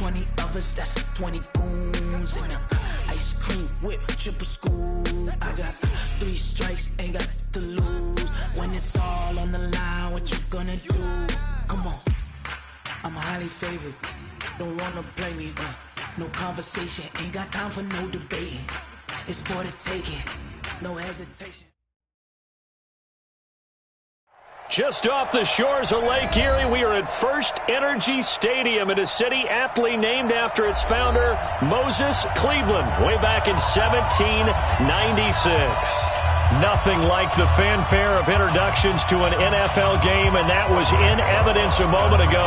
20 of us, that's 20 goons in them. Ice cream whip, triple scoop. I got 3 strikes, ain't got to lose. When it's all on the line, what you gonna do? Come on, I'm highly favored. Don't wanna play me, no conversation, ain't got time for no debating. It's for the taking, no hesitation. Just off the shores of Lake Erie, we are at First Energy Stadium in a city aptly named after its founder, Moses Cleveland, way back in 1796. Nothing like the fanfare of introductions to an NFL game, and that was in evidence a moment ago.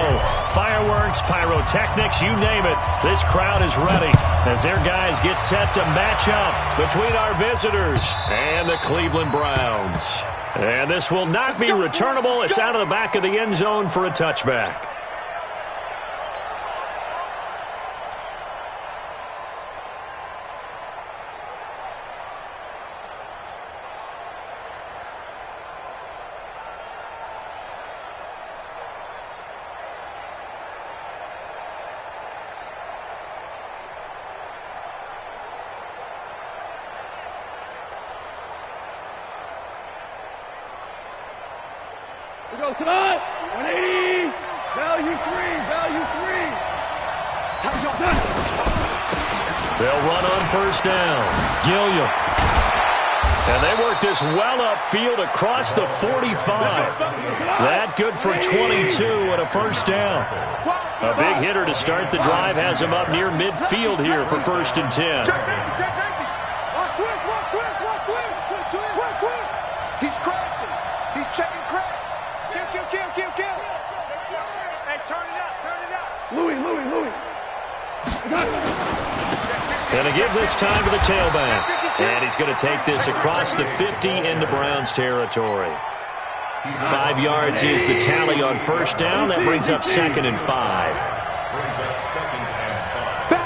Fireworks, pyrotechnics, you name it. This crowd is ready as their guys get set to match up between our visitors and the Cleveland Browns. And this will not be returnable. It's out of the back of the end zone for a touchback. We go tonight. 180. Value 3. Touchdown. They'll run on first down. Gilliam. And they work this well upfield across the 45. That good for 22 and a first down. A big hitter to start the drive has him up near midfield here for 1st and 10. He's crashing. He's checking crash. Kill. Hey, turn it up. Louis. And to give this time to the tailback. And he's going to take this across the 50 into Browns territory. 5 yards is the tally on first down. That brings up 2nd and 5. Back.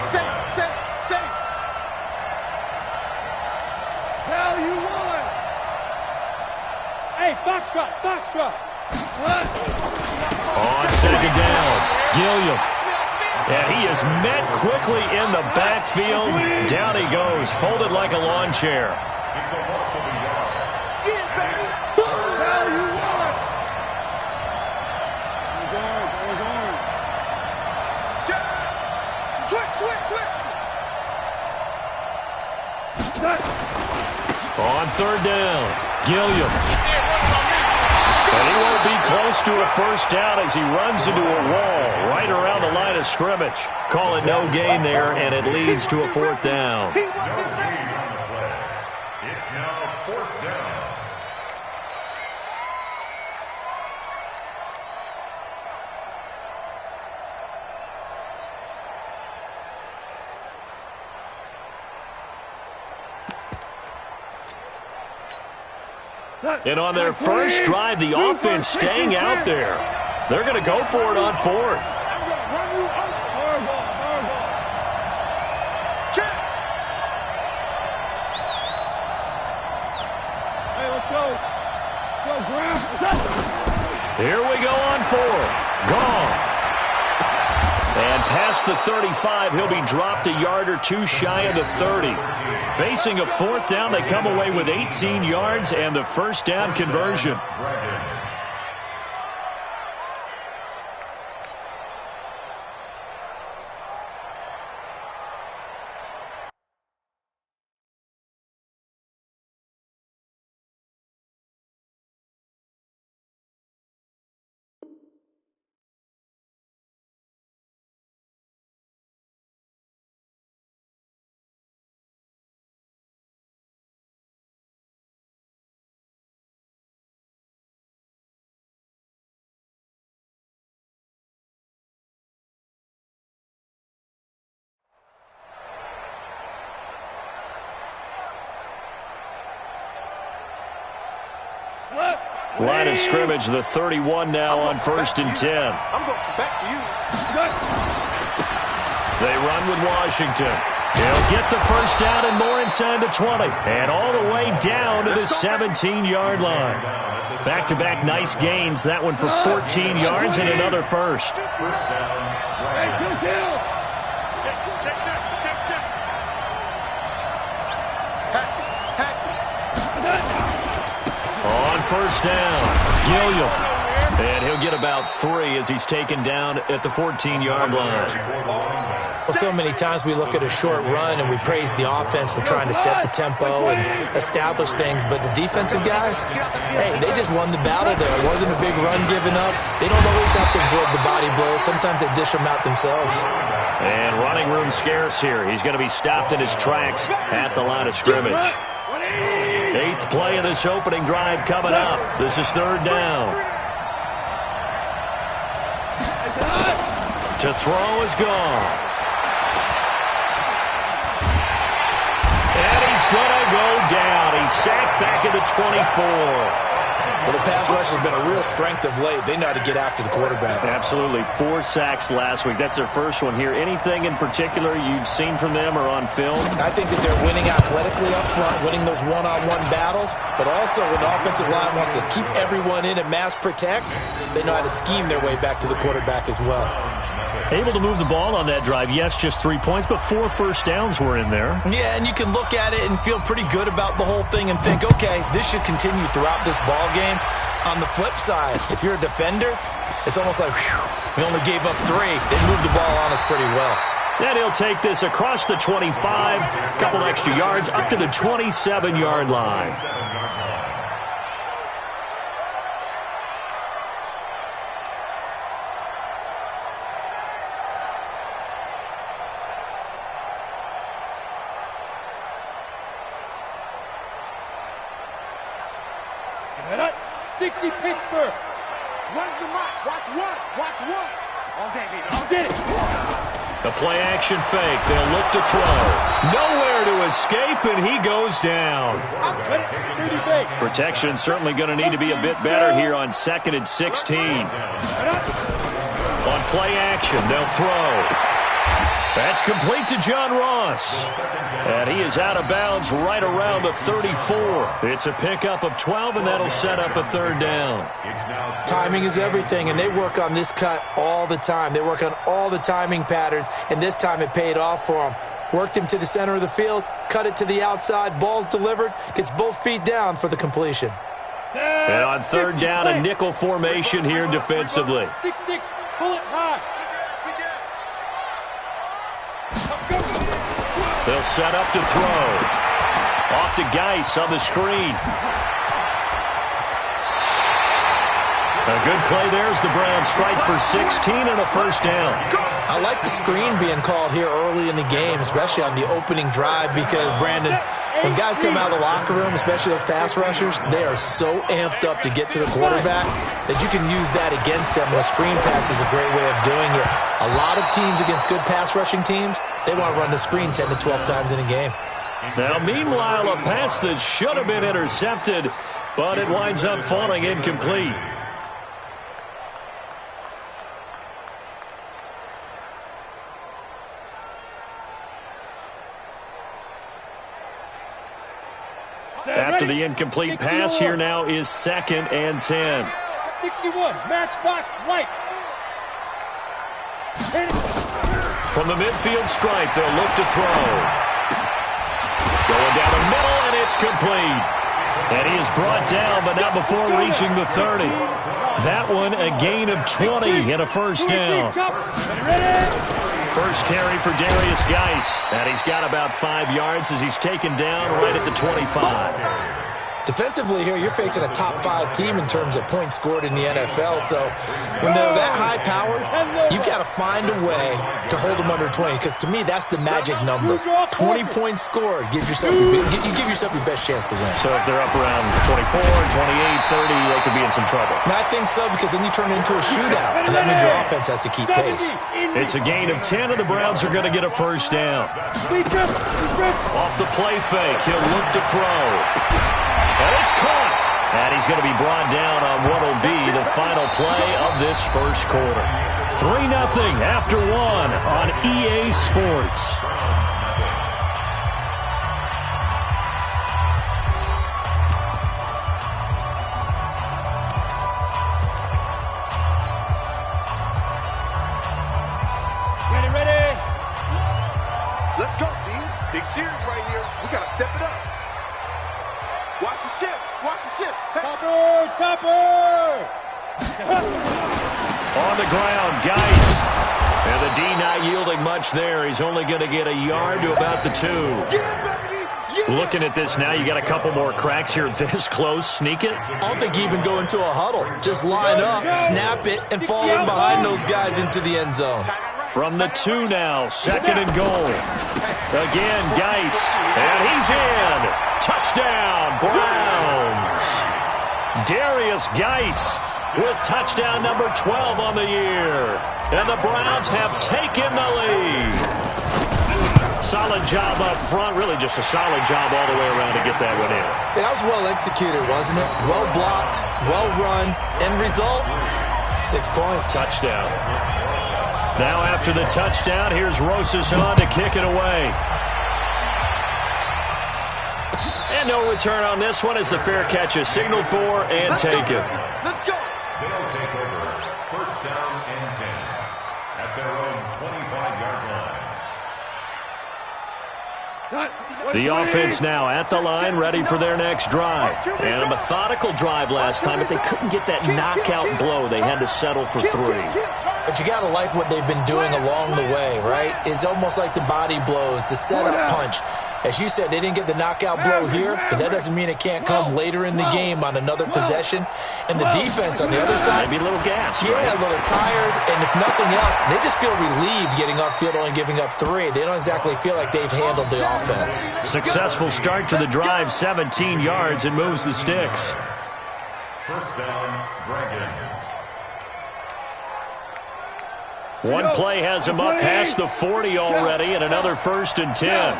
Safe. Value 1. Hey, Foxtrot. On 2nd down, Gilliam. And he is met quickly in the backfield. Down he goes, folded like a lawn chair. Value 1. Switch. On 3rd down, Gilliam. And he won't be close to a first down as he runs into a wall right around the line of scrimmage. Call it no gain there, and it leads to a 4th down. It's now 4th down. And on their first drive, the offense staying out there. They're going to go for it on 4th. Hey, let's go. Here we go on 4th. Goff. And past the 35, he'll be dropped a yard or 2 shy of the 30. Facing a 4th down, they come away with 18 yards and the first down conversion. Line of scrimmage, the 31 now on 1st and 10. I'm going back to you. They run with Washington. He'll get the first down and more inside the 20. And all the way down to the 17-yard line. Back-to-back nice gains. That one for 14 yards and another first. Hey, kill. On first down, Gilliam. And he'll get about 3 as he's taken down at the 14-yard line. Well, so many times we look at a short run and we praise the offense for trying to set the tempo and establish things, but the defensive guys, hey, they just won the battle there. It wasn't a big run given up. They don't always have to absorb the body blows. Sometimes they dish them out themselves. And running room scarce here. He's going to be stopped in his tracks at the line of scrimmage. 8th play of this opening drive coming up. This is 3rd down. To throw is Goff. And he's going to go down. He's sacked back at the 24. Well, the pass rush has been a real strength of late. They know how to get after the quarterback. Absolutely. 4 sacks last week. That's their first one here. Anything in particular you've seen from them or on film? I think that they're winning athletically up front, winning those one-on-one battles, but also when the offensive line wants to keep everyone in and mass protect, they know how to scheme their way back to the quarterback as well. Able to move the ball on that drive. Yes, just 3 points, but 4 first downs were in there. Yeah, and you can look at it and feel pretty good about the whole thing and think, okay, this should continue throughout this ball game. On the flip side, if you're a defender, it's almost like, whew, we only gave up 3. They moved the ball on us pretty well. And he'll take this across the 25, a couple extra yards, up to the 27-yard line. Set up. 60 Pittsburgh. Run the mark. Watch one. All day, baby. I'll get it. The play action fake. They'll look to throw. Nowhere to escape, and he goes down. Protection certainly going to need to be a bit better here on 2nd and 16. On play action, they'll throw. That's complete to John Ross. And he is out of bounds right around the 34. It's a pickup of 12, and that'll set up a 3rd down. Timing is everything, and they work on this cut all the time. They work on all the timing patterns, and this time it paid off for them. Worked him to the center of the field, cut it to the outside, ball's delivered, gets both feet down for the completion. And on 3rd down, a nickel formation here defensively. 6-6, pull it high. They'll set up to throw. Off to Geis on the screen. A good play there as the Browns strike for 16 and a first down. I like the screen being called here early in the game, especially on the opening drive, because, Brandon, when guys come out of the locker room, especially those pass rushers, they are so amped up to get to the quarterback that you can use that against them. And a screen pass is a great way of doing it. A lot of teams against good pass rushing teams, they want to run the screen 10 to 12 times in a game. Now, meanwhile, a pass that should have been intercepted, but it winds up falling incomplete. After the incomplete pass, here now is 2nd and 10. 61, matchbox lights. From the midfield stripe, they'll look to throw. Going down the middle, and it's complete. And he is brought down, but not before reaching the 30. That one, a gain of 20 and a first down. First carry for Darius Geis, and he's got about 5 yards as he's taken down right at the 25. Defensively here, you're facing a top 5 team in terms of points scored in the NFL. So when they're that high-powered, you've got to find a way to hold them under 20. Because to me, that's the magic number. 20 points scored. You give yourself your best chance to win. So if they're up around 24, 28, 30, they could be in some trouble. I think so, because then you turn it into a shootout, and that means your offense has to keep pace. It's a gain of 10, and the Browns are going to get a first down. Off the play fake, he'll look to throw. And it's caught. And he's going to be brought down on what will be the final play of this first quarter. 3-0 after 1 on EA Sports. series right here. We got to step it up. Watch the ship. Watch the ship. Hey. Topper! On the ground, Geis. And the D not yielding much there. He's only going to get a yard to about the 2. Looking at this now, you got a couple more cracks here this close. Sneak it? I don't think you even go into a huddle. Just line up, snap it, and fall in behind those guys into the end zone. From the 2 now, 2nd and goal. Again, Geis. And he's in. Touchdown, Browns. Darius Geis with touchdown number 12 on the year. And the Browns have taken the lead. Solid job up front. Really just a solid job all the way around to get that one in. That was well executed, wasn't it? Well blocked, well run. End result, 6 points. Touchdown. Now after the touchdown, here's Rosas on to kick it away. And no return on this one as the fair catch is signaled for and taken. Let's go. They'll take over. First down and 10 at their own 25-yard line. The offense now at the line, ready for their next drive. And a methodical drive last time, but they couldn't get that knockout blow. They had to settle for 3. But you got to like what they've been doing along the way, right? It's almost like the body blows, the setup punch. As you said, they didn't get the knockout blow here, but that doesn't mean it can't come later in the game on another possession. And the defense on the other side, maybe a little gas. Yeah, right? a little tired. And if nothing else, they just feel relieved getting off field, only giving up 3. They don't exactly feel like they've handled the offense. Successful start to the drive, 17 yards, and moves the sticks. First down, Dragons. One play has him up past the 40 already, and another 1st and 10.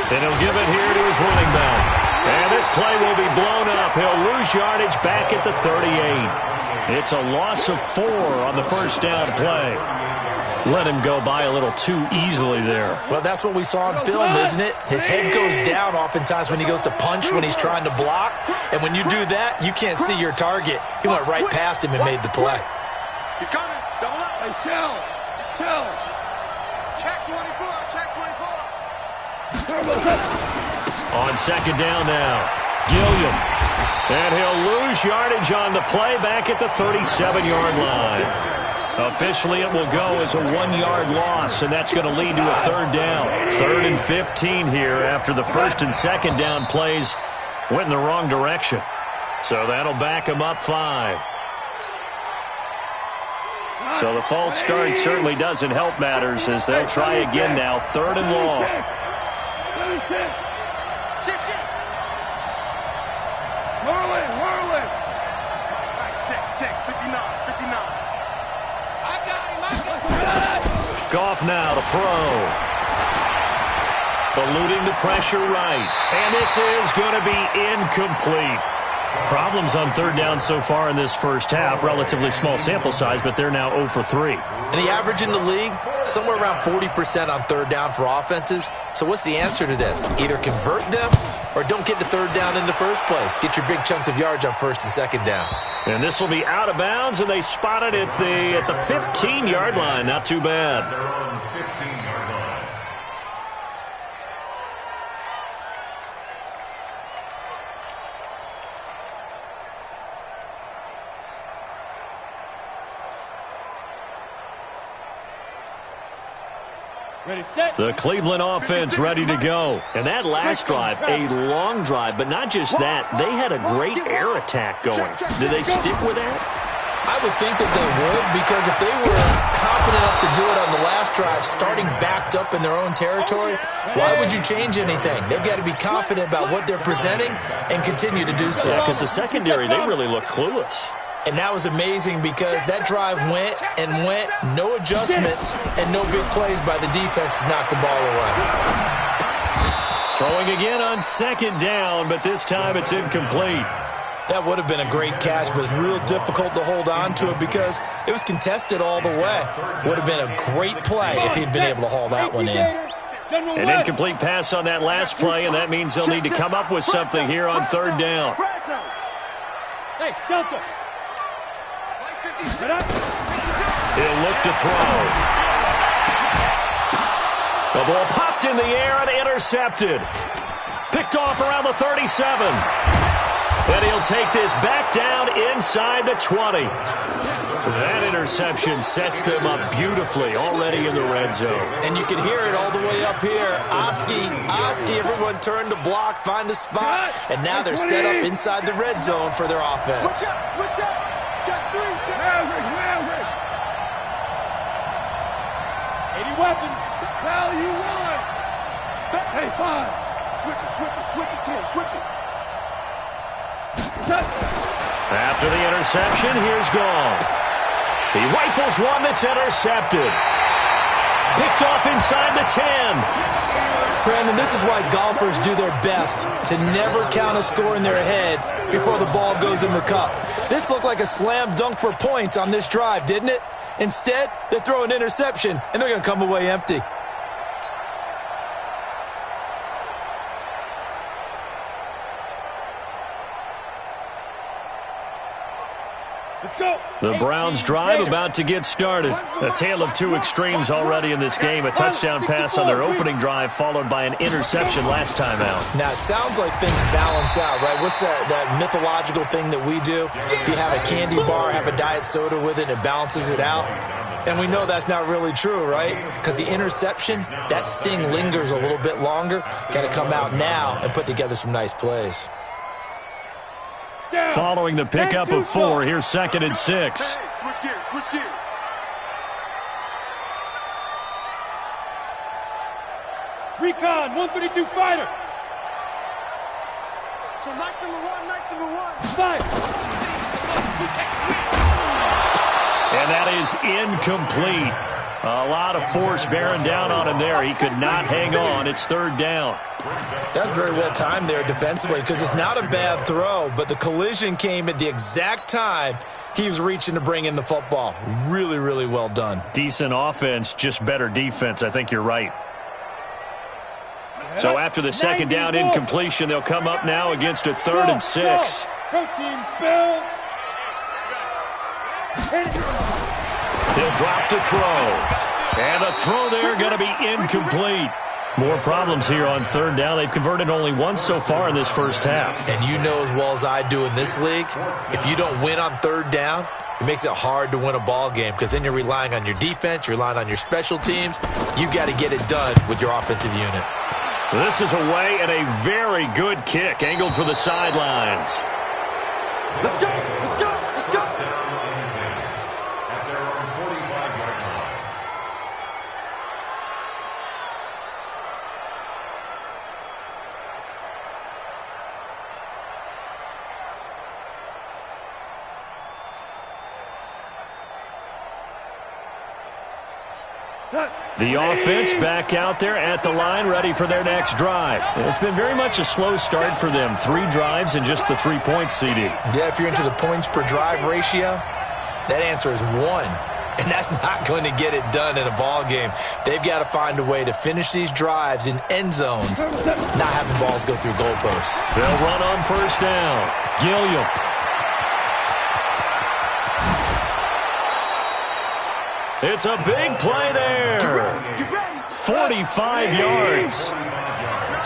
And he'll give it here to his running back. And this play will be blown up. He'll lose yardage back at the 38. It's a loss of 4 on the first down play. Let him go by a little too easily there. Well, that's what we saw on film, isn't it? His head goes down oftentimes when he goes to punch, when he's trying to block. And when you do that, you can't see your target. He went right past him and made the play. He's coming. Double up. Hey, chill. Check 24. Check 24. On 2nd down now, Gilliam. And he'll lose yardage on the play back at the 37-yard line. Officially, it will go as a 1-yard loss, and that's going to lead to a 3rd down. 3rd and 15 here after the 1st and 2nd down plays went in the wrong direction. So that'll back them up 5. So the false start certainly doesn't help matters as they'll try again now, 3rd and long. Whirling. Check. 59. I got him. Goff now to throw. Eluding the pressure right. And this is going to be incomplete. Problems on 3rd down so far in this first half. Relatively small sample size, but they're now 0 for 3. And the average in the league, somewhere around 40% on 3rd down for offenses. So what's the answer to this? Either convert them or don't get the 3rd down in the first place. Get your big chunks of yards on 1st and 2nd down. And this will be out of bounds, and they spot it at the 15-yard line. Not too bad. Their own 15-yard line. Ready, set. The Cleveland offense ready to go. And that last drive, a long drive, but not just that. They had a great air attack going. Did they stick with that? I would think that they would, because if they were confident enough to do it on the last drive, starting backed up in their own territory, why would you change anything? They've got to be confident about what they're presenting and continue to do so. Yeah, because the secondary, they really look clueless. And that was amazing because that drive went, no adjustments, and no big plays by the defense to knock the ball away. Throwing again on 2nd down, but this time it's incomplete. That would have been a great catch, but it's real difficult to hold on to it because it was contested all the way. Would have been a great play if he'd been able to haul that one in. An incomplete pass on that last play, and that means they'll need to come up with something here on 3rd down. Hey, Delta. He'll look to throw. The The ball popped in the air and intercepted. Picked off around the 37. And he'll take this back down inside the 20. That interception sets them up beautifully already in the red zone. And you can hear it all the way up here. Oski, everyone turned to block, find a spot, and now they're set up inside the red zone for their offense. Switch up. Check 3, check. Maverick. 80 weapons. How you want? Hey, 5. Switch it. Come on, switch it. After the interception, here's Goff. He rifles one that's intercepted. Picked off inside the 10. Brandon, this is why golfers do their best to never count a score in their head before the ball goes in the cup. This looked like a slam dunk for points on this drive, didn't it? Instead, they throw an interception, and they're going to come away empty. The Browns drive about to get started. A tale of two extremes already in this game. A touchdown pass on their opening drive followed by an interception last time out. Now, it sounds like things balance out, right? What's that mythological thing that we do? If you have a candy bar, have a diet soda with it, it balances it out. And we know that's not really true, right? Because the interception, that sting lingers a little bit longer. Got to come out now and put together some nice plays. Following the pickup of 4, here's 2nd and 6. Hey, switch gears. Recon, 132 fighter. So nice number one. Fight. And that is incomplete. A lot of force bearing down on him there. He could not hang on. It's 3rd down. That's very well timed there defensively because it's not a bad throw, but the collision came at the exact time he was reaching to bring in the football. Really, really well done. Decent offense, just better defense. I think you're right. So after the 2nd down incompletion, they'll come up now against a 3rd and 6. Protein spill. He'll drop to throw. And the throw there going to be incomplete. More problems here on 3rd down. They've converted only once so far in this first half. And you know as well as I do in this league, if you don't win on 3rd down, it makes it hard to win a ball game because then you're relying on your defense, you're relying on your special teams. You've got to get it done with your offensive unit. This is away and a very good kick angled for the sidelines. Let's go. At their own 45-yard line. The offense back out there at the line, ready for their next drive. It's been very much a slow start for them. 3 drives and just the 3 points, CD. Yeah, if you're into the points per drive ratio, that answer is 1. And that's not going to get it done in a ball game. They've got to find a way to finish these drives in end zones, not having balls go through goalposts. They'll run on 1st down. Gilliam. It's a big play there. 45 yards.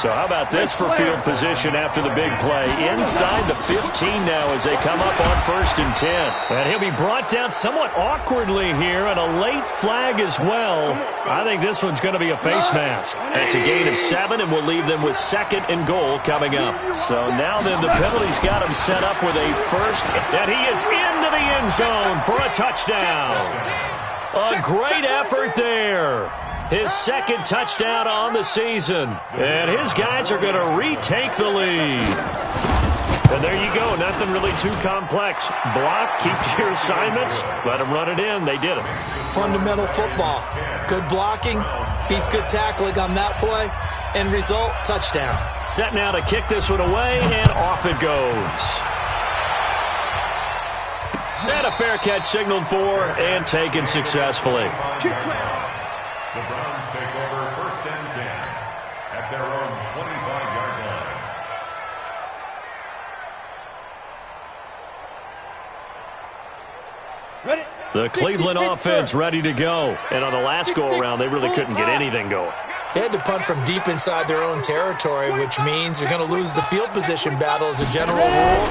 So how about this for field position after the big play? Inside the 15 now as they come up on 1st and 10. And he'll be brought down somewhat awkwardly here, and a late flag as well. I think this one's going to be a face mask. That's a gain of 7, and we'll leave them with 2nd and goal coming up. So now then the penalty's got him set up with a 1st, and he is into the end zone for a touchdown. A great effort there. His 2nd touchdown on the season. And his guys are going to retake the lead. And there you go. Nothing really too complex. Block, keep to your assignments, let them run it in. They did it. Fundamental football. Good blocking beats good tackling on that play. End result, touchdown. Set now to kick this one away, and off it goes. And a fair catch signaled for and taken successfully. The Browns take over 1st and 10 at their own 25-yard line. Ready? The Cleveland offense ready to go. And on the last go-around, they really couldn't get anything going. They had to punt from deep inside their own territory, which means you're going to lose the field position battle as a general rule.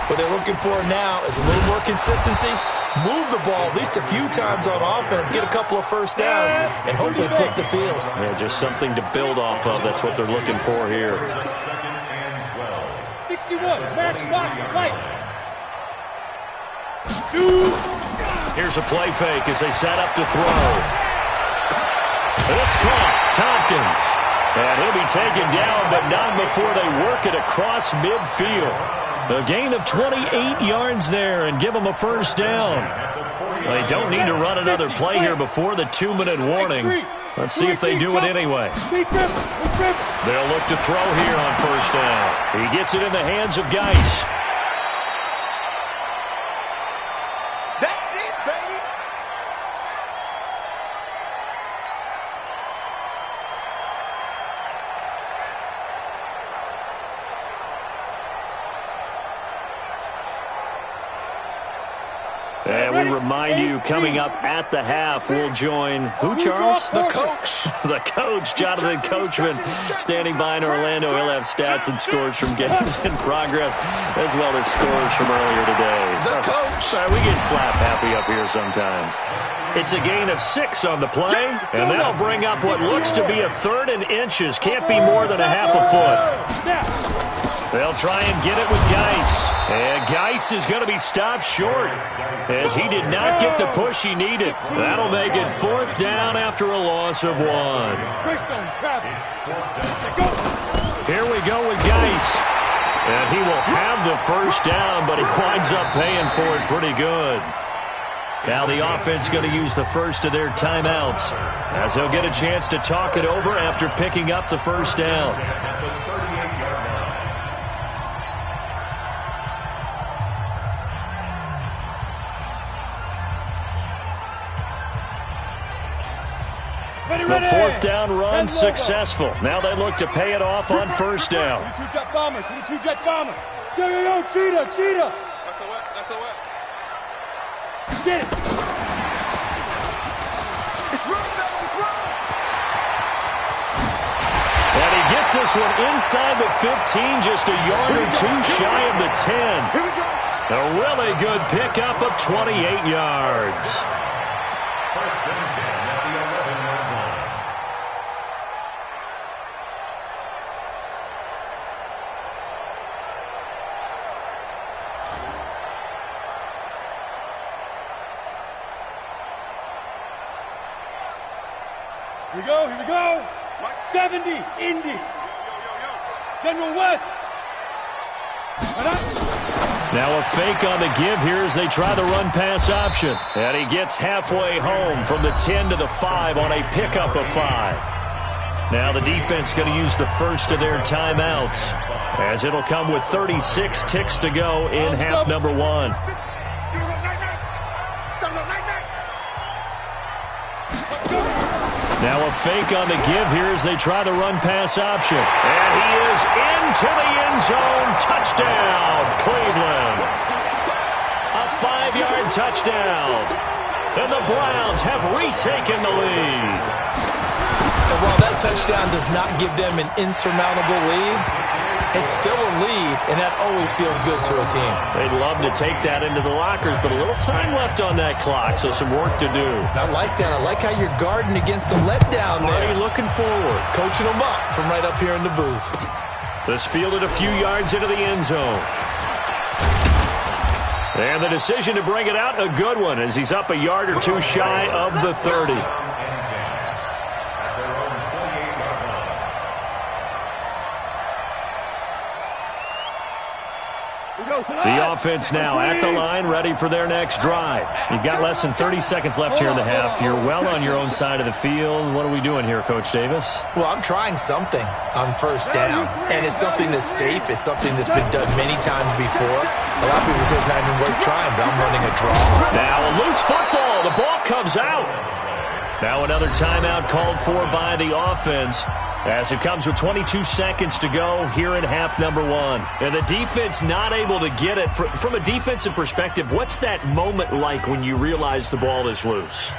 What they're looking for now is a little more consistency, move the ball at least a few times on offense, get a couple of first downs, and hopefully flip the field. Yeah, just something to build off of. That's what they're looking for here. 61, match box, right. 2. Here's a play fake as they set up to throw. It's caught. Tompkins. And he'll be taken down, but not before they work it across midfield. A gain of 28 yards there and give them a first down. They don't need to run another play here before the 2-minute warning. Let's see if they do it anyway. They'll look to throw here on first down. He gets it in the hands of Geis. And we remind you, coming up at the half, we'll join who, Charles? The coach. The coach, Jonathan Coachman, standing by in Orlando. He'll have stats and scores from games in progress, as well as scores from earlier today. The coach. We get slap happy up here sometimes. It's a gain of 6 on the play, and that'll bring up what looks to be a 3rd and inches. Can't be more than a half a foot. They'll try and get it with Geis. And Geis is going to be stopped short as he did not get the push he needed. That'll make it 4th down after a loss of 1. Here we go with Geis. And he will have the first down, but he winds up paying for it pretty good. Now the offense going to use the first of their timeouts as he'll get a chance to talk it over after picking up the first down. The 4th down run successful. Now they look to pay it off on first down. 22 jet bombers, 22 jet bomber. Yo, cheetah. That's a what? Get it. And he gets this one inside the 15, just a yard or 2 shy of the 10. A really good pickup of 28 yards. First and 10 at the 11-yard line. Here we go. 70, Indy. General West. Now a fake on the give here as they try the run-pass option. And he gets halfway home from the 10 to the 5 on a pickup of 5. Now the defense going to use the first of their timeouts as it'll come with 36 ticks to go in half number 1. Now a fake on the give here as they try the run-pass option. And he is into the end zone. Touchdown, Cleveland. A 5-yard touchdown. And the Browns have retaken the lead. And while that touchdown does not give them an insurmountable lead, it's still a lead, and that always feels good to a team. They'd love to take that into the lockers, but a little time left on that clock, so some work to do. I like that. I like how you're guarding against a letdown there. Already looking forward. Coaching them up from right up here in the booth. This fielded a few yards into the end zone. And the decision to bring it out, a good one, as he's up a yard or 2 shy of the 30. The offense now at the line, ready for their next drive. You've got less than 30 seconds left here in the half. You're well on your own side of the field. What are we doing here, Coach Davis? Well, I'm trying something on first down, and it's something that's safe. It's something that's been done many times before. A lot of people say it's not even worth trying, but I'm running a draw. Now a loose football. The ball comes out. Now another timeout called for by the offense, as it comes with 22 seconds to go here in half number 1. And the defense not able to get it. From a defensive perspective, what's that moment like when you realize the ball is loose?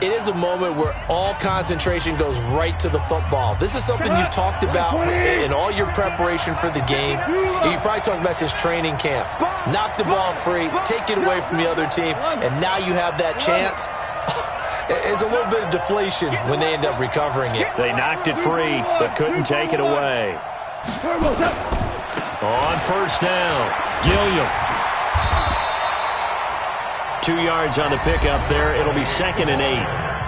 it is a moment where all concentration goes right to the football. This is something you've talked about in all your preparation for the game. And you probably talked about since training camp. Knock the ball free, take it away from the other team, and now you have that chance. There's a little bit of deflation when they end up recovering it. They knocked it free, but couldn't take it away. On first down, Gilliam. 2 yards on the pickup there. It'll be 2nd and 8.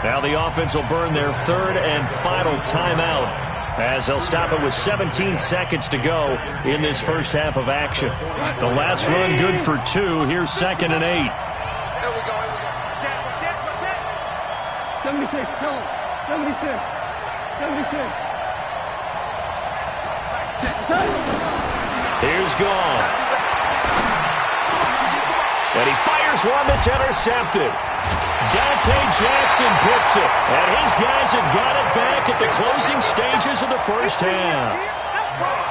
Now the offense will burn their 3rd and final timeout as they'll stop it with 17 seconds to go in this first half of action. The last run good for 2. Here's 2nd and 8. Here we go. Check. 76, tell him. 76. 76. Here's Gone. And he fires one that's intercepted. Dante Jackson picks it. And his guys have got it back at the closing stages of the first half.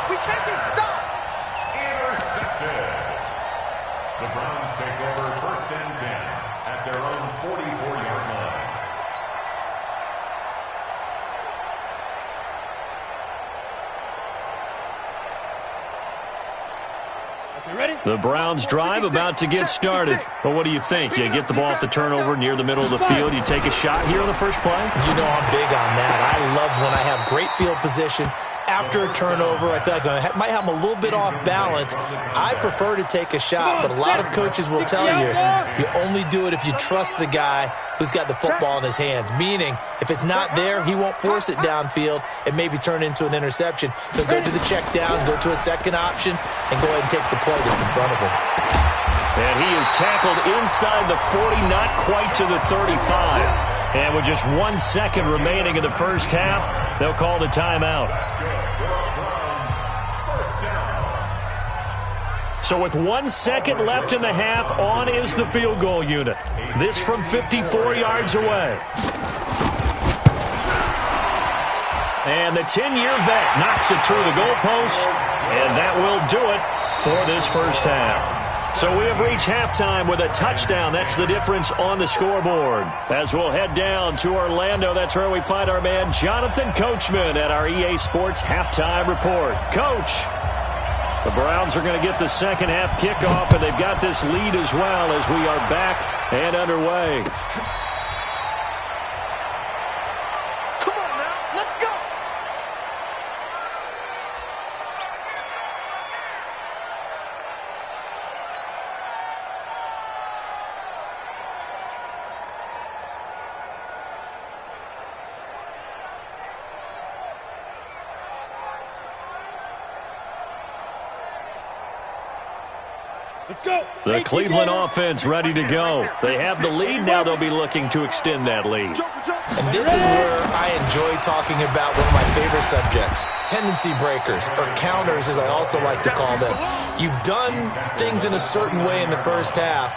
We can't get stopped. Intercepted. The Browns take over 1st and 10 at their own 44-yard line. The Browns drive about to get started. But what do you think? You get the ball off the turnover near the middle of the field. You take a shot here on the first play? You know I'm big on that. I love when I have great field position. After a turnover, I feel like I might have them a little bit off balance. I prefer to take a shot, but a lot of coaches will tell you, you only do it if you trust the guy who's got the football in his hands. Meaning, if it's not there, he won't force it downfield and maybe turn into an interception. He'll go to the check down, go to a second option, and go ahead and take the play that's in front of him. And he is tackled inside the 40, not quite to the 35. And with just 1 second remaining in the first half, they'll call the timeout. So with 1 second left in the half, on is the field goal unit. This from 54 yards away. And the 10-year vet knocks it through the goalpost, and that will do it for this first half. So we have reached halftime with a touchdown. That's the difference on the scoreboard. As we'll head down to Orlando, that's where we find our man Jonathan Coachman at our EA Sports Halftime Report. Coach, the Browns are going to get the second half kickoff, and they've got this lead as well as we are back and underway. Come on now, let's go. Let's go. The Cleveland offense ready to go. They have the lead. Now they'll be looking to extend that lead. And this is where I enjoy talking about one of my favorite subjects, tendency breakers, or counters as I also like to call them. You've done things in a certain way in the first half,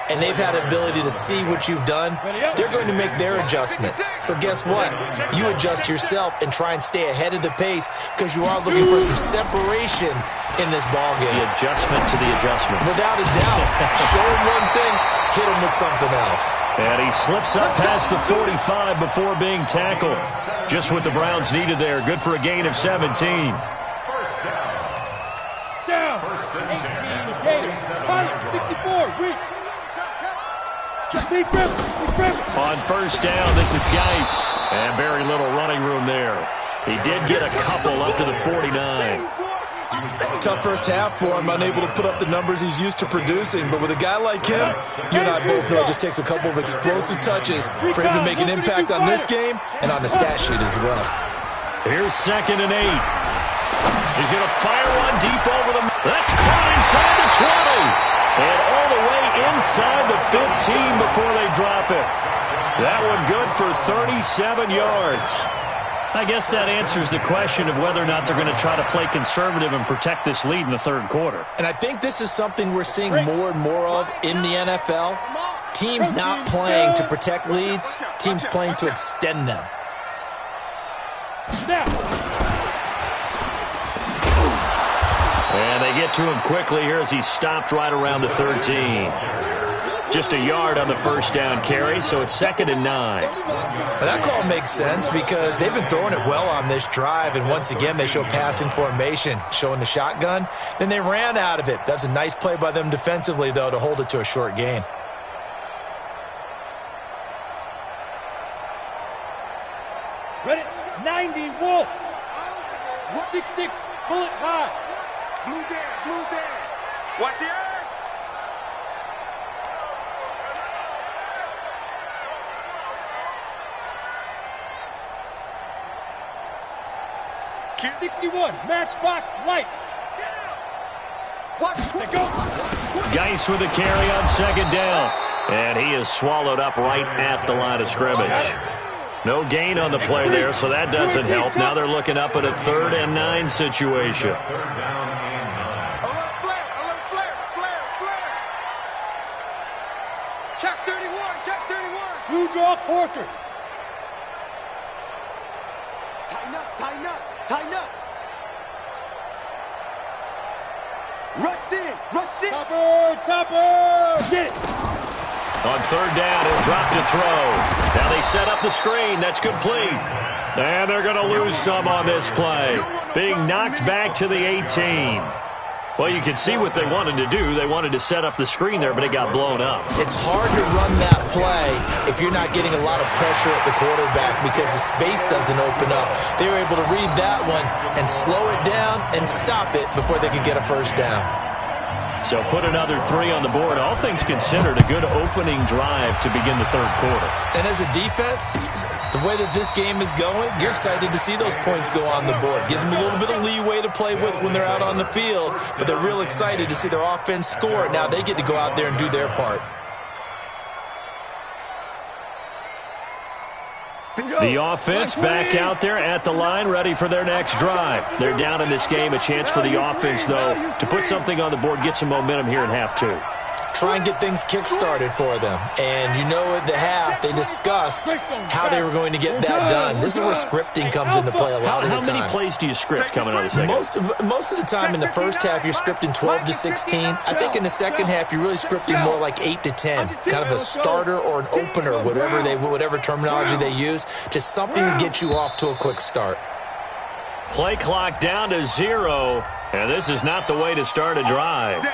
and they've had an ability to see what you've done. They're going to make their adjustments. So guess what? You adjust yourself and try and stay ahead of the pace because you are looking for some separation in this ballgame. The adjustment to the adjustment. Without a doubt. Show him one thing, hit him with something else. And he slips up past the 45 before being tackled. Just what the Browns needed there. Good for a gain of 17. First down. Down. First and 18, 10. Taylor. 64, weak. Deep grip. On first down, this is Geis. And very little running room there. He did get a couple up to the 49. Tough first half for him, unable to put up the numbers he's used to producing. But with a guy like him, you and I both know it just takes a couple of explosive touches for him to make an impact on this game and on the stat sheet as well. Here's 2nd and 8. He's going to fire one deep over the... That's caught inside the 20. And all the way inside the 15 before they drop it. That one good for 37 yards. I guess that answers the question of whether or not they're going to try to play conservative and protect this lead in the third quarter. And I think this is something we're seeing more and more of in the NFL. Teams not playing to protect leads, teams playing to extend them. And they get to him quickly here as he's stopped right around the 13. Just a yard on the first down carry, so it's 2nd and 9. Well, that call makes sense because they've been throwing it well on this drive, and once again they show passing formation, showing the shotgun. Then they ran out of it. That's a nice play by them defensively, though, to hold it to a short gain. Ready? 90 Wolf. 6'6", bullet high. Blue down. Watch the eye. 61, matchbox lights. Let's go. Geis with a carry on 2nd down. And he is swallowed up right at the line of scrimmage. No gain on the play there, so that doesn't help. Now they're looking up at a 3rd and 9 situation. Alert flare. Check 31. Blue draw quarters. Tighten up. Rush in. Topper. Get it. On 3rd down, he'll drop to throw. Now they set up the screen. That's complete. And they're going to lose some on this play. Being knocked back to the 18. Well, you can see what they wanted to do. They wanted to set up the screen there, but it got blown up. It's hard to run that play if you're not getting a lot of pressure at the quarterback because the space doesn't open up. They were able to read that one and slow it down and stop it before they could get a first down. So put another 3 on the board. All things considered, a good opening drive to begin the 3rd quarter. And as a defense, the way that this game is going, you're excited to see those points go on the board. Gives them a little bit of leeway to play with when they're out on the field, but they're real excited to see their offense score. Now they get to go out there and do their part. The offense back out there at the line, ready for their next drive. They're down in this game. A chance for the offense, though, to put something on the board, get some momentum here in half 2. Try and get things kick-started for them. And you know at the half, they discussed how they were going to get that done. This is where scripting comes into play a lot of the time. How many plays do you script coming out of the second? Most of the time in the first half, you're scripting 12 to 16. I think in the second half, you're really scripting more like 8 to 10. Kind of a starter or an opener, whatever terminology they use. Just something to get you off to a quick start. Play clock down to 0, and this is not the way to start a drive.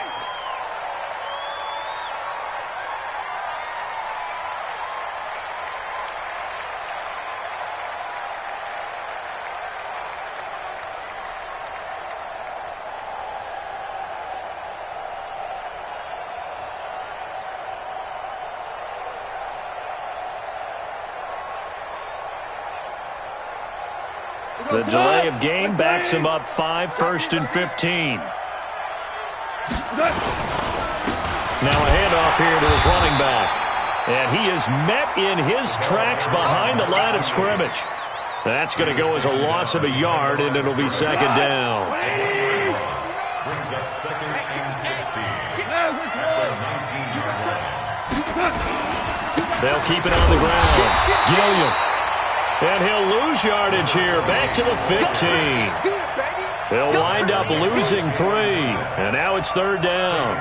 The delay of game backs him up 5, 1st and 15. Now a handoff here to his running back. And he is met in his tracks behind the line of scrimmage. That's going to go as a loss of a yard, and it'll be 2nd down. Brings up 2nd and 16. At the 19-yard line. They'll keep it on the ground. Gilliam. And he'll lose yardage here, back to the 15. They'll wind up losing 3, and now it's 3rd down.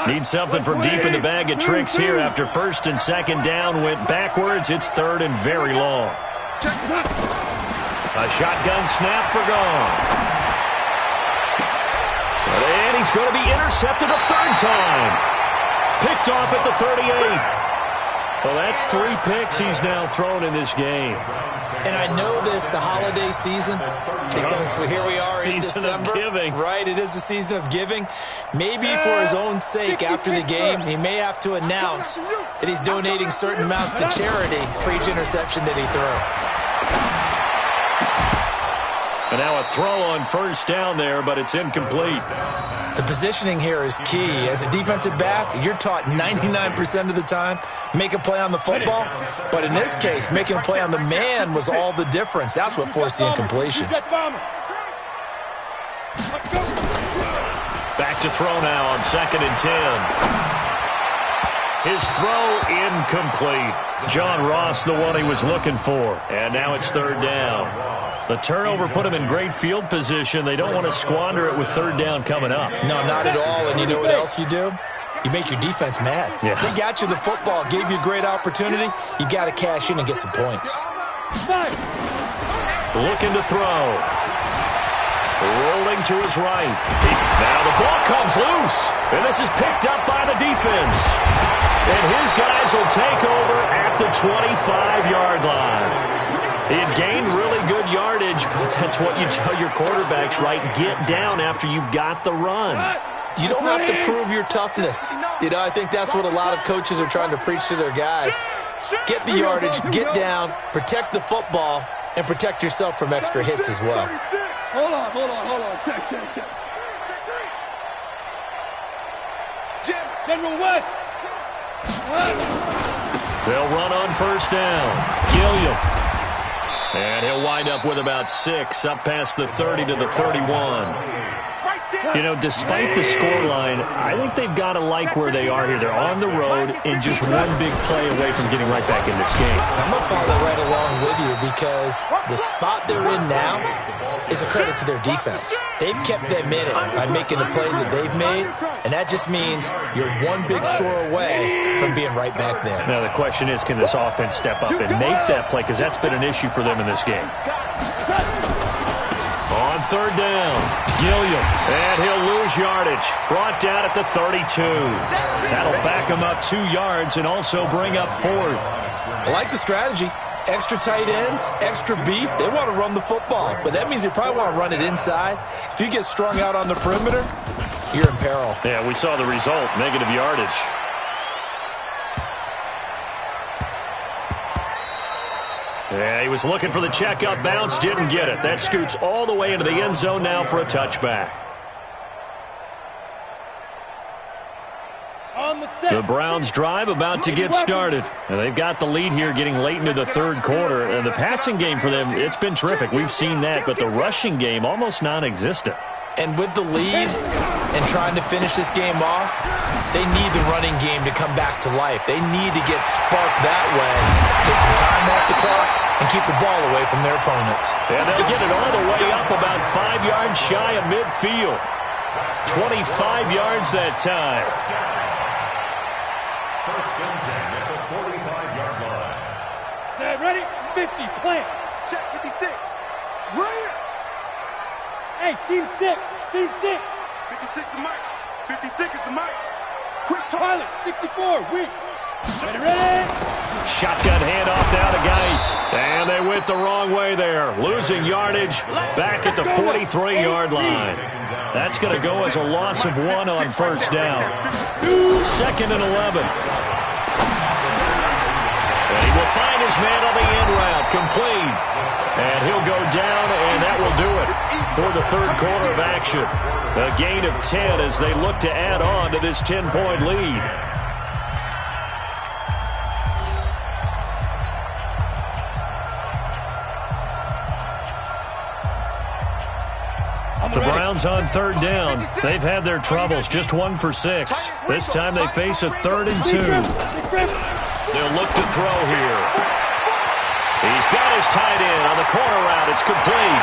Need something from deep in the bag of tricks here after 1st and 2nd down went backwards. It's 3rd and very long. A shotgun snap for gone. And he's going to be intercepted a 3rd time. Picked off at the 38. Well, that's 3 picks he's now thrown in this game. And I know this, the holiday season, because here we are in December. Season of giving. Right, it is the season of giving. Maybe for his own sake, after the game, he may have to announce that he's donating certain amounts to charity for each interception that he throws. And now a throw on 1st down there, but it's incomplete. The positioning here is key. As a defensive back, you're taught 99% of the time, make a play on the football. But in this case, making a play on the man was all the difference. That's what forced the incompletion. Back to throw now on 2nd and 10. His throw incomplete. John Ross, the one he was looking for. And now it's third down. The turnover put him in great field position. They don't want to squander it with third down coming up. No, not at all. And you know what else you do? You make your defense mad. Yeah. They got you the football, gave you a great opportunity. You got to cash in and get some points. Looking to throw. Rolling to his right. Now the ball comes loose. And this is picked up by the defense. And his guys will take over at the 25-yard line. He had gained really good yardage, but that's what you tell your quarterbacks, right? Get down after you've got the run. You don't have to prove your toughness. You know, I think that's what a lot of coaches are trying to preach to their guys. Get the yardage, get down, protect the football, and protect yourself from extra hits as well. Hold on. Check. General West. They'll run on first down. Gilliam. And he'll wind up with about 6, up past the 30 to the 31. You know, despite the scoreline, I think they've got to like where they are here. They're on the road and just one big play away from getting right back in this game. I'm going to follow right along with you because the spot they're in now is a credit to their defense. They've kept them in it by making the plays that they've made, and that just means you're one big score away from being right back there. Now, the question is, can this offense step up and make that play? Because that's been an issue for them in this game. On third down, Gilliam, and he'll lose yardage. Brought down at the 32. That'll back him up 2 yards and also bring up 4th. I like the strategy. Extra tight ends, extra beef. They want to run the football, but that means they probably want to run it inside. If you get strung out on the perimeter, you're in peril. Yeah, we saw the result, negative yardage. Yeah, he was looking for the checkup bounce, didn't get it. That scoots all the way into the end zone now for a touchback. The Browns drive about to get started. And they've got the lead here getting late into the third quarter. And the passing game for them, it's been terrific. We've seen that, but the rushing game almost non-existent. And with the lead and trying to finish this game off, they need the running game to come back to life. They need to get sparked that way, take some time off the clock, and keep the ball away from their opponents. And they'll get it all the way up about 5 yards shy of midfield. 25 yards that time. First and 10 at the 45-yard line. Set, ready, 50, plant. Check 56. Right. Hey, seam 6. 56 is Mike. 56 is the Mike. Quick Pilot, 64, weak. Ready. Shotgun handoff now to Geis. And they went the wrong way there. Losing yardage back at the 43-yard line. That's going to go as a loss of 1 on first down. 2nd and 11. And he will find his man on the end route. Complete. And he'll go down, and that will do it for the third quarter of action. A gain of 10 as they look to add on to this 10-point lead. The Browns on third down. They've had their troubles, just 1 for 6. This time they face a 3rd and 2. They'll look to throw here. He's got his tight end on the corner route. It's complete.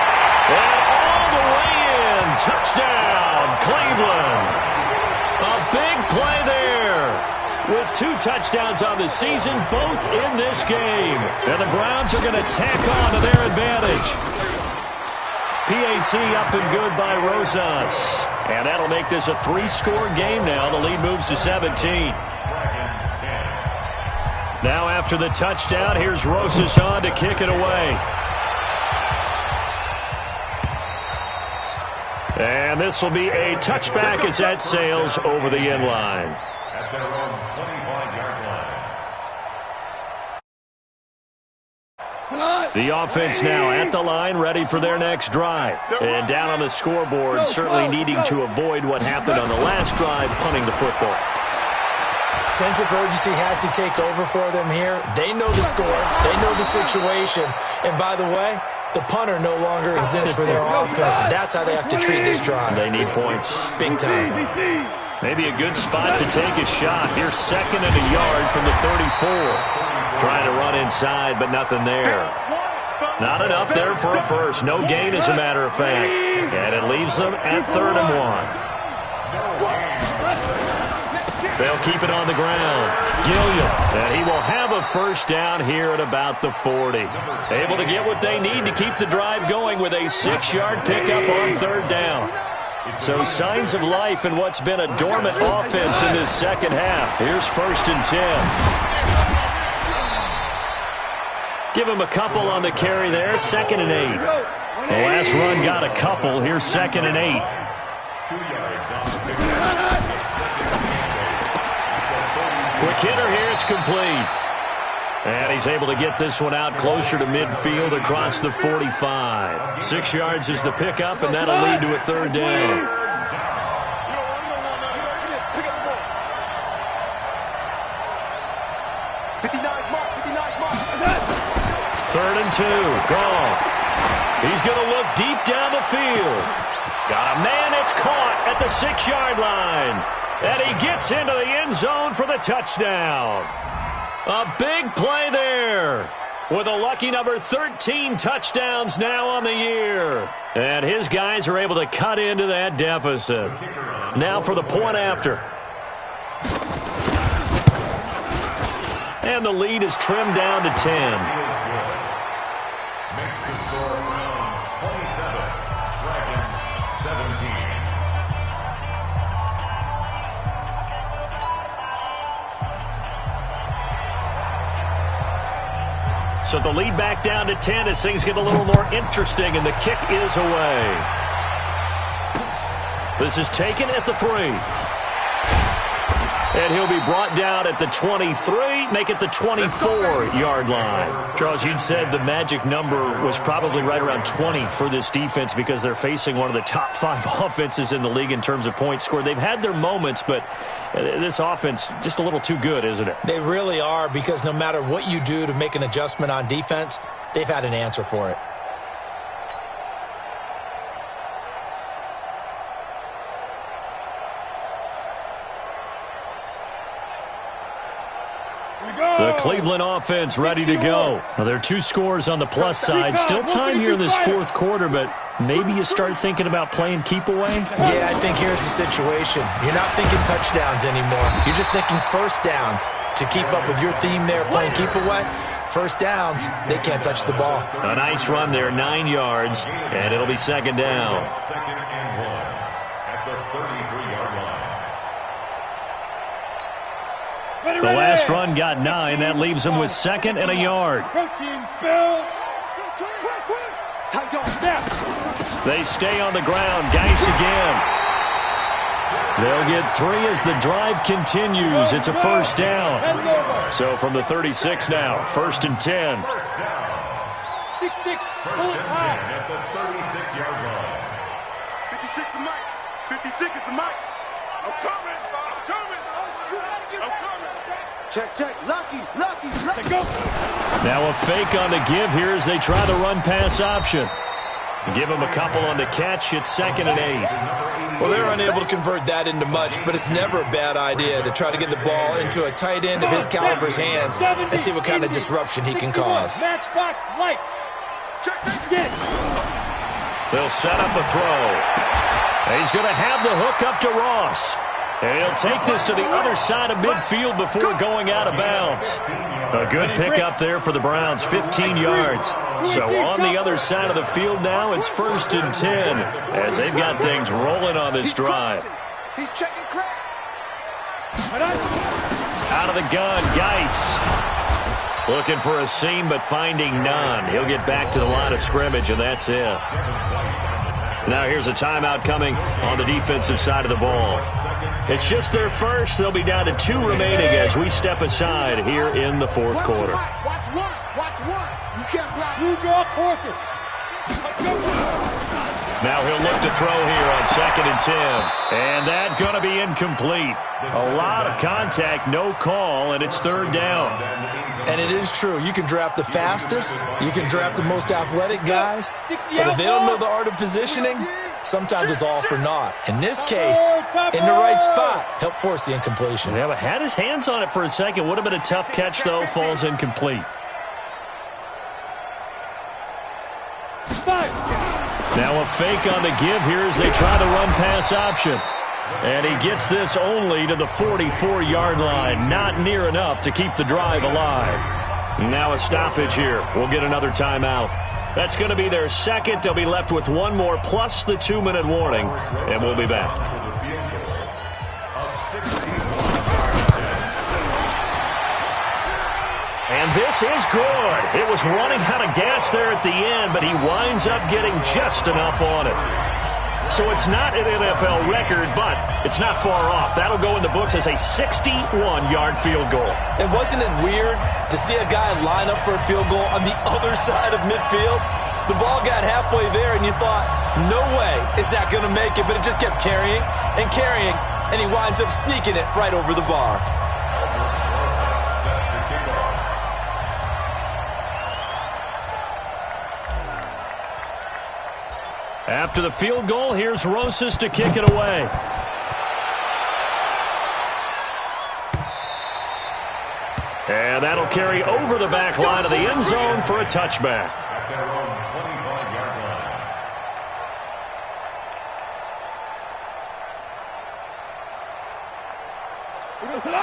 And all the way in. Touchdown, Cleveland. A big play there. With 2 touchdowns on the season, both in this game. And the Browns are going to tack on to their advantage. PAT up and good by Rosas. And that'll make this a 3-score game now. The lead moves to 17. Now after the touchdown, here's Rosas on to kick it away. And this will be a touchback as that sails over the end line. At their own 25-yard line. The offense now at the line, ready for their next drive. And down on the scoreboard, certainly needing to avoid what happened on the last drive, punting the football. Sense of urgency has to take over for them here. They know the score. They know the situation. And by the way, the punter no longer exists for their offense. That's how they have to treat this drive. They need points. Big time. Maybe a good spot to take a shot. Here's 2nd and a yard from the 34. Trying to run inside, but nothing there. Not enough there for a first. No gain, as a matter of fact. And it leaves them at 3rd and 1. They'll keep it on the ground. Gilliam, and he will have a first down here at about the 40. Able to get what they need to keep the drive going with a 6-yard pickup on 3rd down. So signs of life in what's been a dormant offense in this second half. Here's 1st and 10. Give him a couple on the carry there. 2nd and 8. The last run got a couple. Here's 2nd and 8. 2 yards on the pickup. Quick hitter here. It's complete. And he's able to get this one out closer to midfield across the 45. 6 yards is the pickup, and that'll lead to a 3rd down. Third and 2. Goff. He's going to look deep down the field. Got a man. It's caught at the 6-yard line. And he gets into the end zone for the touchdown. A big play there. With a lucky number 13 touchdowns now on the year. And his guys are able to cut into that deficit. Now for the point after. And the lead is trimmed down to 10. Makes the score Browns 27, Dragons 17. So the lead back down to 10 as things get a little more interesting, and the kick is away. This is taken at the 3. And he'll be brought down at the 23, make it the 24-yard line. Charles, you'd said the magic number was probably right around 20 for this defense because they're facing one of the top 5 offenses in the league in terms of points scored. They've had their moments, but this offense just a little too good, isn't it? They really are, because no matter what you do to make an adjustment on defense, they've had an answer for it. The Cleveland offense ready to go. Well, there are 2 scores on the plus side. Still time here in this 4th quarter, but maybe you start thinking about playing keep away? Yeah, I think here's the situation. You're not thinking touchdowns anymore. You're just thinking first downs. To keep up with your theme there, playing keep away, first downs, they can't touch the ball. A nice run there, 9 yards, and it'll be 2nd down. 2nd and 1 at the 33-yard line. The last run got 9. That leaves them with 2nd and a yard. They stay on the ground. Geis again. They'll get 3 as the drive continues. It's a first down. So from the 36 now, 1st and 10. First down. 6-6. First and 10 at the 36-yard line. 56 the mic. 56 is the mic. I'm coming. I'm coming. I'm coming. Check. Lucky. Go. Now a fake on the give here as they try the run-pass option. Give him a couple on the catch. It's 2nd and 8. Well, they're unable to convert that into much, but it's never a bad idea to try to get the ball into a tight end of his caliber's hands and see what kind of disruption he can cause. Matchbox lights. Check. They'll set up a throw. He's going to have the hook up to Ross. And he'll take this to the other side of midfield before going out of bounds. A good pickup there for the Browns, 15 yards. So on the other side of the field now, it's 1st and 10 as they've got things rolling on this drive. He's checking crap. Out of the gun, Geis. Looking for a seam, but finding none. He'll get back to the line of scrimmage, and that's it. Now here's a timeout coming on the defensive side of the ball. It's just their first. They'll be down to 2 remaining as we step aside here in the 4th quarter. Watch one. You can't block. You draw quarter. Now he'll look to throw here on 2nd and 10. And that's going to be incomplete. A lot of contact, no call, and it's 3rd down. And it is true. You can draft the fastest. You can draft the most athletic guys. But if they don't know the art of positioning, sometimes is all for naught. In this case, in the right spot, helped force the incompletion. Yeah, but had his hands on it for a second. Would have been a tough catch, though. Falls incomplete. Now a fake on the give here as they try the run-pass option. And he gets this only to the 44-yard line. Not near enough to keep the drive alive. Now a stoppage here. We'll get another timeout. That's going to be their second. They'll be left with one more plus the 2-minute warning. And we'll be back. And this is good. It was running out of gas there at the end, but he winds up getting just enough on it. So it's not an NFL record, but it's not far off. That'll go in the books as a 61-yard field goal. And wasn't it weird to see a guy line up for a field goal on the other side of midfield? The ball got halfway there, and you thought, no way is that going to make it, but it just kept carrying, and he winds up sneaking it right over the bar. After the field goal, here's Rosas to kick it away. And that'll carry over the back line of the end zone for a touchback. At their own 25-yard line.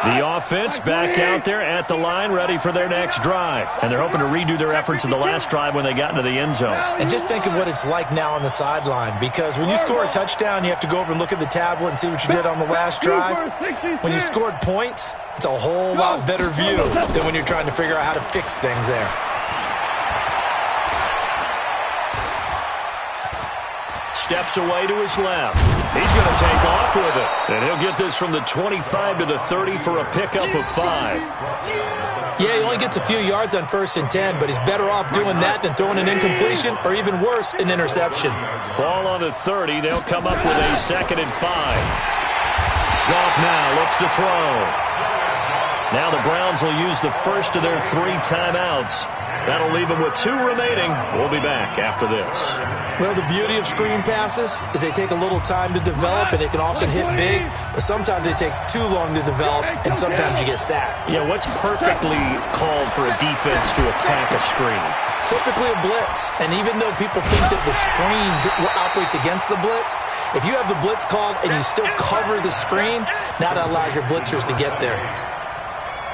The offense back out there at the line, ready for their next drive. And they're hoping to redo their efforts in the last drive when they got into the end zone. And just think of what it's like now on the sideline, because when you score a touchdown, you have to go over and look at the tablet and see what you did on the last drive. When you scored points, it's a whole lot better view than when you're trying to figure out how to fix things there. Steps away to his left. He's going to take off with it. And he'll get this from the 25 to the 30 for a pickup of 5. Yeah, he only gets a few yards on 1st and 10, but he's better off doing that than throwing an incompletion or even worse, an interception. Ball on the 30. They'll come up with a 2nd and 5. Goff now looks to throw. Now the Browns will use the first of their 3 timeouts. That'll leave them with 2 remaining. We'll be back after this. Well, the beauty of screen passes is they take a little time to develop, and they can often hit big, but sometimes they take too long to develop, and sometimes you get sacked. Yeah, what's perfectly called for a defense to attack a screen? Typically a blitz, and even though people think that the screen operates against the blitz, if you have the blitz called and you still cover the screen, now that allows your blitzers to get there.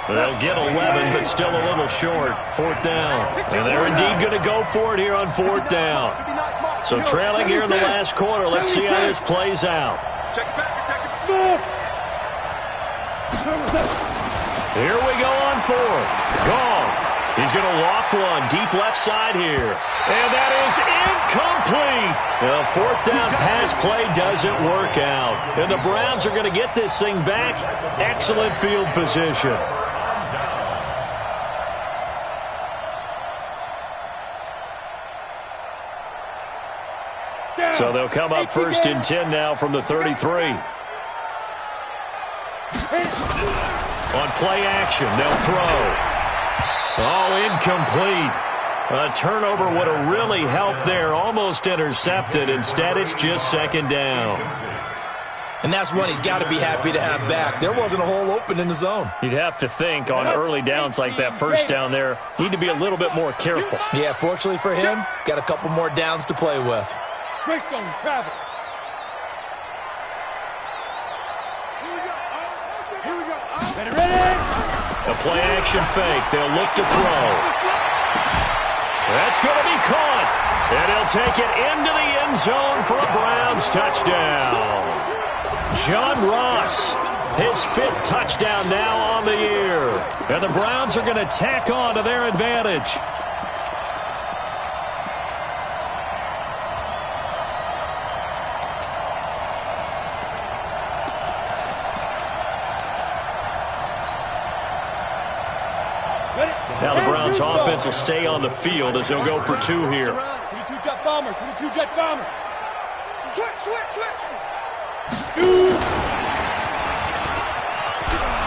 They'll get 11, but still a little short. 4th down. And they're indeed going to go for it here on 4th down. So trailing here in the last quarter. Let's see how this plays out. Check it back, check it. Here we go on 4th. Goff. He's going to loft one deep left side here. And that is incomplete. The 4th down pass play doesn't work out. And the Browns are going to get this thing back. Excellent field position. So they'll come up 1st and 10 now from the 33. On play action, they'll throw. Oh, incomplete. A turnover would have really helped there. Almost intercepted. Instead, it's just 2nd down. And that's one he's got to be happy to have back. There wasn't a hole open in the zone. You'd have to think on early downs like that 1st down there, need to be a little bit more careful. Yeah, fortunately for him, got a couple more downs to play with. Greystone travel. Here we go. Ready? A play action fake. They'll look to throw. That's going to be caught. And he'll take it into the end zone for a Browns touchdown. John Ross, his 5th touchdown now on the year. And the Browns are going to tack on to their advantage. Now the Browns offense will stay on the field as they'll go for 2 here. 22 jet bomber, 22 jet bomber. Switch.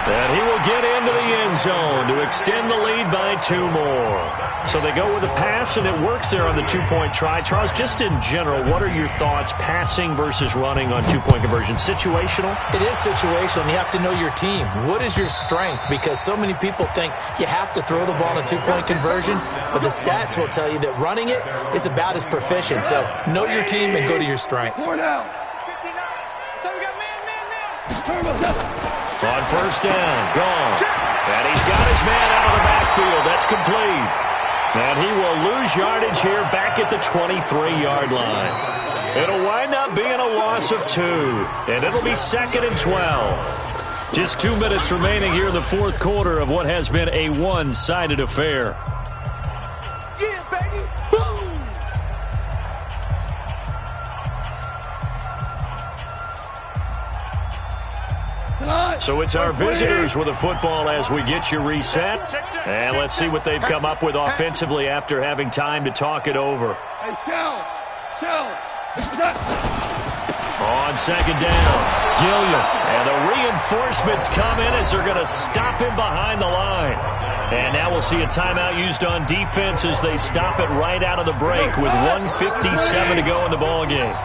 And he will get into the end zone. touchdown to extend the lead by 2 more. So they go with a pass, and it works there on the two-point try. Charles, just in general, what are your thoughts passing versus running on two-point conversion? Situational? It is situational, and you have to know your team. What is your strength? Because so many people think you have to throw the ball in a two-point conversion, but the stats will tell you that running it is about as proficient. So know your team and go to your strength. Four down. On first down, gone. And he's got his man out of the backfield. That's complete. And he will lose yardage here back at the 23-yard line. It'll wind up being a loss of 2. And it'll be 2nd and 12. Just 2 minutes remaining here in the fourth quarter of what has been a one-sided affair. Yeah, baby. Boom. So it's our visitors with a football as we get you reset. And let's see what they've come up with offensively after having time to talk it over. Hey, shell. On second down, Gilliam. And the reinforcements come in as they're going to stop him behind the line. And now we'll see a timeout used on defense as they stop it right out of the break with 1:57 to go in the ballgame.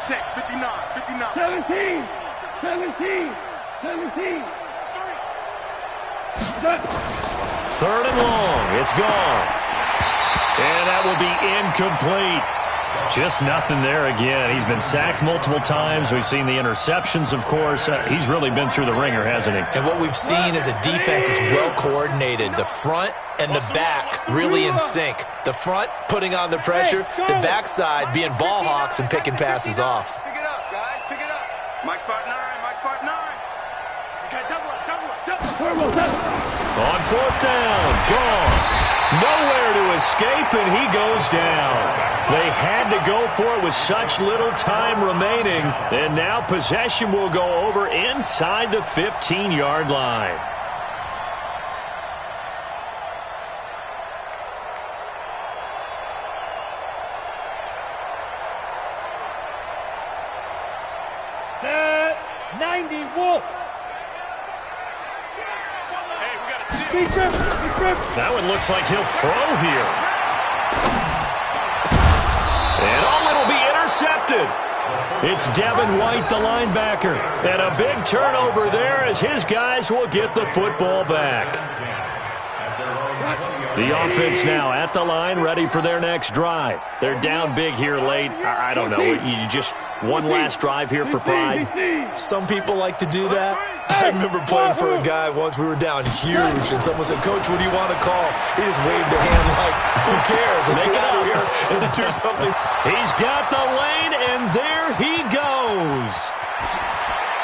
Check, 59. 17. Third and long. It's gone. And that will be incomplete. Just nothing there again. He's been sacked multiple times. We've seen the interceptions, of course. He's really been through the ringer, hasn't he? And what we've seen is a defense is well coordinated. The front and the back really in sync. The front putting on the pressure, the backside being ball hawks and picking passes off. Pick it up, guys. Pick it up. Mike 5'9". Okay, double up. On fourth down, gone. Nowhere to escape, and he goes down. They had to go for it with such little time remaining, and now possession will go over inside the 15-yard line. Set. 90 Wolf. That one looks like he'll throw here. And it'll be intercepted. It's Devin White, the linebacker. And a big turnover there as his guys will get the football back. The offense now at the line, ready for their next drive. They're down big here late. I don't know. You just one last drive here for pride. Some people like to do that. I remember playing for a guy once. We were down huge, and someone said, "Coach, what do you want to call?" He just waved a hand like, "Who cares? Let's get out of here and do something." He's got the lane, and there he goes.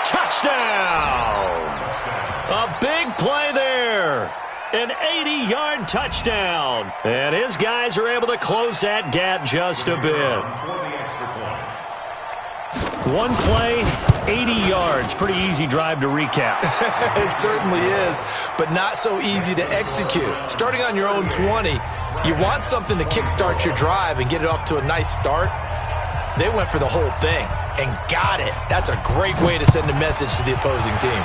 Touchdown! A big play there. An 80-yard touchdown. And his guys are able to close that gap just a bit. One play, 80 yards. Pretty easy drive to recap. It certainly is, but not so easy to execute. Starting on your own 20, you want something to kickstart your drive and get it off to a nice start. They went for the whole thing and got it. That's a great way to send a message to the opposing team.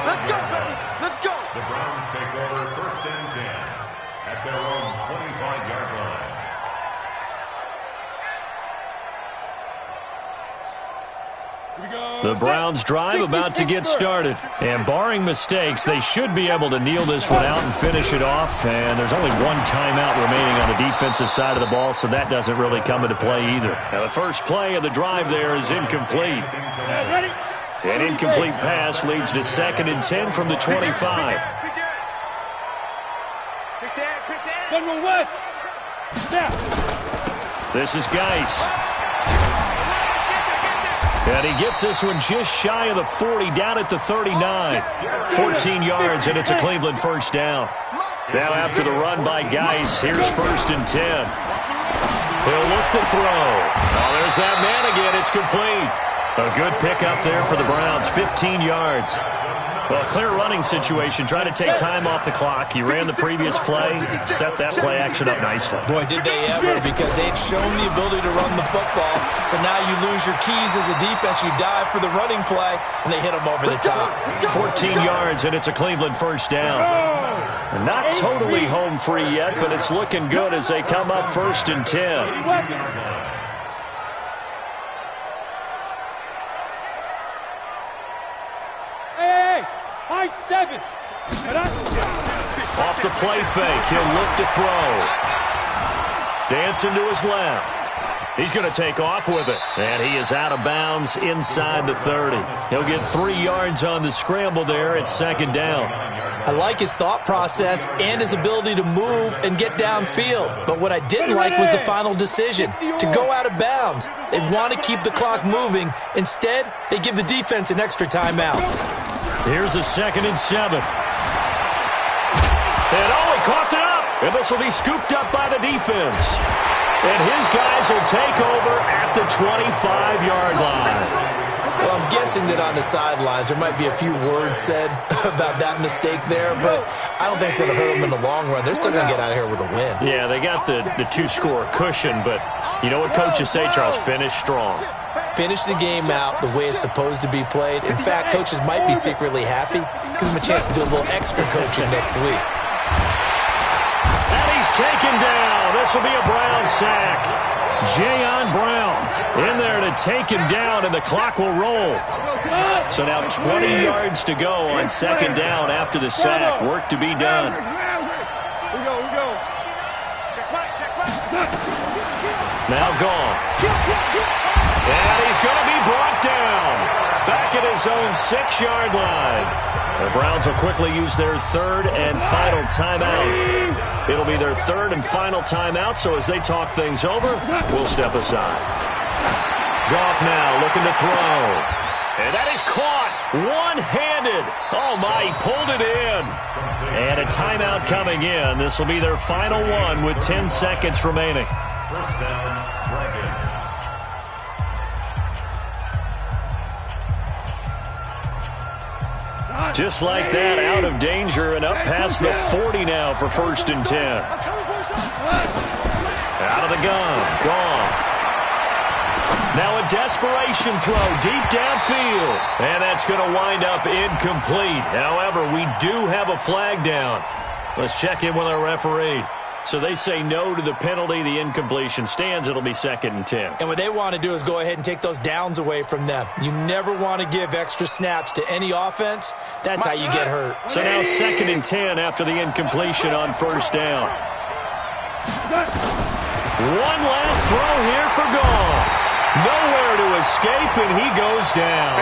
Let's go, baby. Let's go. The Browns take over 1st and 10 at their own 25-yard line. The Browns drive about to get started. And barring mistakes, they should be able to kneel this one out and finish it off. And there's only one timeout remaining on the defensive side of the ball, so that doesn't really come into play either. Now, the first play of the drive there is incomplete. An incomplete pass leads to 2nd and 10 from the 25. General West. Snap. This is Geis. And he gets this one just shy of the 40, down at the 39. 14 yards, and it's a Cleveland first down. Now after the run by Geis, here's 1st and 10. He'll look to throw. Oh, there's that man again. It's complete. A good pickup there for the Browns, 15 yards. Well, a clear running situation. Try to take time off the clock. He ran the previous play, set that play action up nicely. Boy, did they ever, because they had shown the ability to run the football. So now you lose your keys as a defense. You dive for the running play, and they hit them over the top. 14 yards, and it's a Cleveland first down. And not totally home free yet, but it's looking good as they come up 1st and 10. High 7. Off the play fake, he'll look to throw. Dancing to his left. He's going to take off with it. And he is out of bounds inside the 30. He'll get 3 yards on the scramble there. It's 2nd down. I like his thought process and his ability to move and get downfield. But what I didn't like was the final decision, to go out of bounds. They want to keep the clock moving. Instead, they give the defense an extra timeout. Here's a 2nd and 7. And he coughed it up. And this will be scooped up by the defense. And his guys will take over at the 25-yard line. Well, I'm guessing that on the sidelines there might be a few words said about that mistake there, but I don't think it's going to hurt them in the long run. They're still going to get out of here with a win. Yeah, they got the 2-score cushion, but you know what coaches say, Charles? Finish strong. Finish the game out the way it's supposed to be played. In fact, coaches might be secretly happy. Gives them a chance to do a little extra coaching next week. And he's taken down. This will be a Brown sack. Jayon Brown in there to take him down, and the clock will roll. So now 20 yards to go on 2nd down after the sack. Work to be done. We go. Now gone. And he's going to be brought down. Back at his own 6-yard line. The Browns will quickly use their 3rd and final timeout. It'll be their 3rd and final timeout, so as they talk things over, we'll step aside. Goff now looking to throw. And that is caught one-handed. Oh, my, he pulled it in. And a timeout coming in. This will be their final one with 10 seconds remaining. First down, Dragons. Just like that, out of danger and up past the 40 now for 1st and 10. Out of the gun, gone. Now a desperation throw deep downfield. And that's going to wind up incomplete. However, we do have a flag down. Let's check in with our referee. So they say no to the penalty. The incompletion stands. It'll be 2nd and 10. And what they want to do is go ahead and take those downs away from them. You never want to give extra snaps to any offense. That's how you get hurt. So now 2nd and 10 after the incompletion on 1st down. One last throw here for Goff. Nowhere to escape, and he goes down.